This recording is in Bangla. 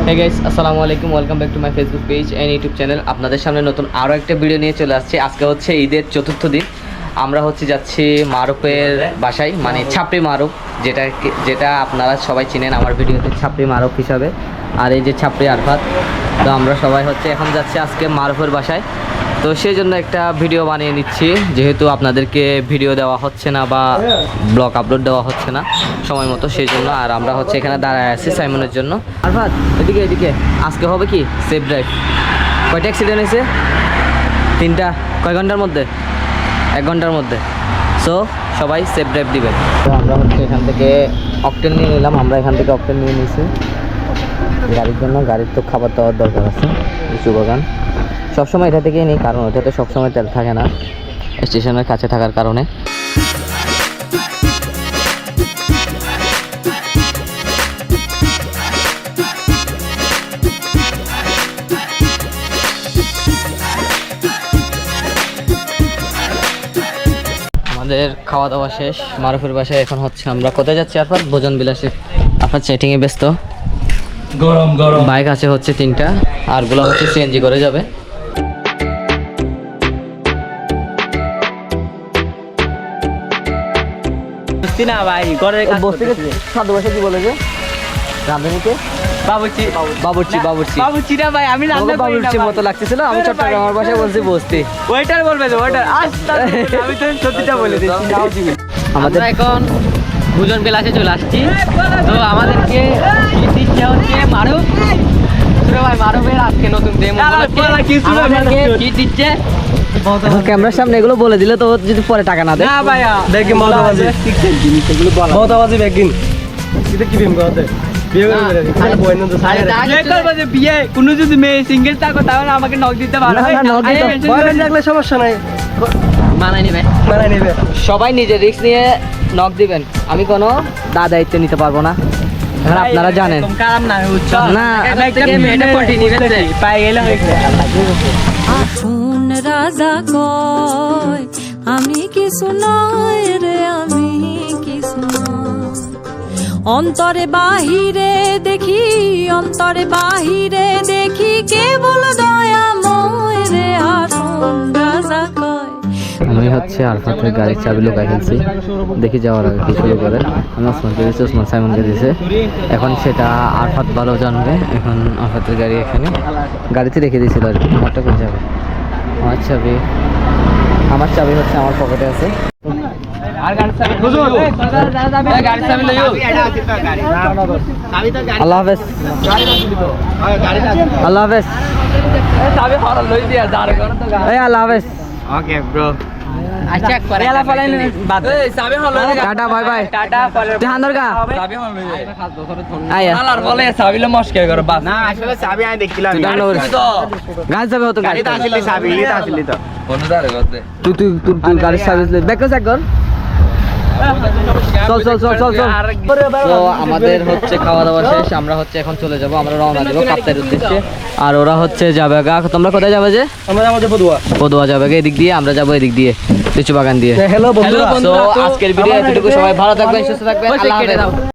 হে গাইস, আসসালামু আলাইকুম। Welcome back to my Facebook page and YouTube channel. আপনাদের সামনে নতুন আরও একটা ভিডিও নিয়ে চলে আসছি। আজকে হচ্ছে ঈদের চতুর্থ দিন। আমরা যাচ্ছি মারুফের বাসায়, মানে ছাপড়ি মারুফ, যেটা আপনারা সবাই চিনেন আমার ভিডিওতে ছাপড়ি মারুফ হিসাবে। আর এই যে ছাপড়ি আরফাত। তো আমরা সবাই এখন যাচ্ছি আজকে মারুফের বাসায়। তো সেই জন্য একটা ভিডিও বানিয়ে নিচ্ছি, যেহেতু আপনাদেরকে ভিডিও দেওয়া হচ্ছে না বা ব্লগ আপলোড দেওয়া হচ্ছে না সময় মতো, সেই জন্য। আর আমরা এখানে দাঁড়ায় আছি সাইমনের জন্য। আরফাত এদিকে আজকে হবে কি সেফ ড্রাইভ। কয়টা অ্যাক্সিডেন্ট হয়েছে? 3টা। কয় ঘন্টার মধ্যে? 1 ঘন্টার মধ্যে। সো সবাই সেফ ড্রাইভ দিবেন। তো আমরা এখান থেকে অকটেন নিয়ে নিলাম। অকটেন নিয়ে নিয়েছি গাড়ির জন্য। গাড়ির তো খাবার দাওয়ার দরকার আছে। লিচু বাগান সবসময় এটা থেকেই নিই, কারণ ওটাতে সবসময় তেল থাকে না স্টেশনের কাছে থাকার কারণে। আমাদের খাওয়া দাওয়া শেষ মারুফের বাসায়। এখন আমরা কোথায় যাচ্ছি? আরফাত ভোজন বিলাসে। আপনার সেটিংয়ে ব্যস্ত। গরম বাইক আছে 3টা, আরগুলো সিএনজি করে যাবে। না ভাই ঘরে বসতে সাধু ভাষা কি বলে যে রাঁধুনিকে বাবুর্চি না ভাই, আমি রান্না করি না। বাবুর্চির মতো লাগতেছিল। আমি চট্টগ্রামের ভাষায় বলছি বসতি। ওয়েটার বলবে তো ওয়েটার। আমি তো সত্যিটা বলে দিচ্ছি। আমাদের এখন ভোজন বিলাসে চলে আসছি। তো আমাদেরকে দিচ্ছে মারুফ। ভাই মারুফের আজকে নতুন ডেমো কি দিচ্ছে। ক্যামেরার সামনে এগুলো বলে দিলে তো যদি পরে টাকা না দেয়। না ভাইয়া দেখি মজাবাজি জিনিসগুলো বলা। মজাবাজি বেগিন এটা কি বিম করতে? বিয়ে কোনো যদি মেয়ে সিঙ্গেল থাকো তাহলে আমাকে নক দিতে পারো। রাখলে সমস্যা নাই, মানায় নিবে। সবাই নিজের রিস্ক নিয়ে নক দিবেন। আমি কোনো দায়িত্ব নিতে পারবো না। আপনারা জানেন না। পাই গেলে শুন রাজা কয় আমি কিছু নয় রে, আমি কিছু নয়। অন্তরে বাহিরে দেখি কেবল দয়াময় রে। আসুন রাজা কয়। আমি আরফাতের গাড়ির চাবি লুকাই ফেলছি। দেখি যাওয়ার আগে কি শুরু করে। আমি ওসমানকে দিয়েছি, ওসমান সাইমনকে দিয়েছে। এখন সেটা আরফাত ভালো জানবে। এখন আরফাতের গাড়ি এখানে গাড়িতে রেখে দিয়েছিল আর কি। আমারটা কোন যাবে? আমার চাবি আমার পকেটে আছে। আল্লাহ হাফেজ। আল্লাহ হাফেজ। আল্লাহ হাফেজ। Okay bro. Tata bye bye. ধ্যান দরকার গাড়ি যাবে তো গাড়ি তুই গাড়ির সার্ভিস ব্যাক কর। চল। তো আমাদের খাওয়া দাওয়া শেষ। আমরা এখন চলে যাব। আমরা রওনা দেবো কাপ্তাইয়ের উদ্দেশ্যে। আর ওরা যাবে গা। তোমরা কোথায় যাবে? যে আমরা যাবো পদুয়া যাবে এদিক দিয়ে, আমরা যাবো এদিক দিয়ে লিচু বাগান দিয়ে। হ্যালো বন্ধুরা। আজকের ভিডিও এতটুকু। সবাই ভালো থাকবেন, সুস্থ থাকবেন। আল্লাহ হাফেজ।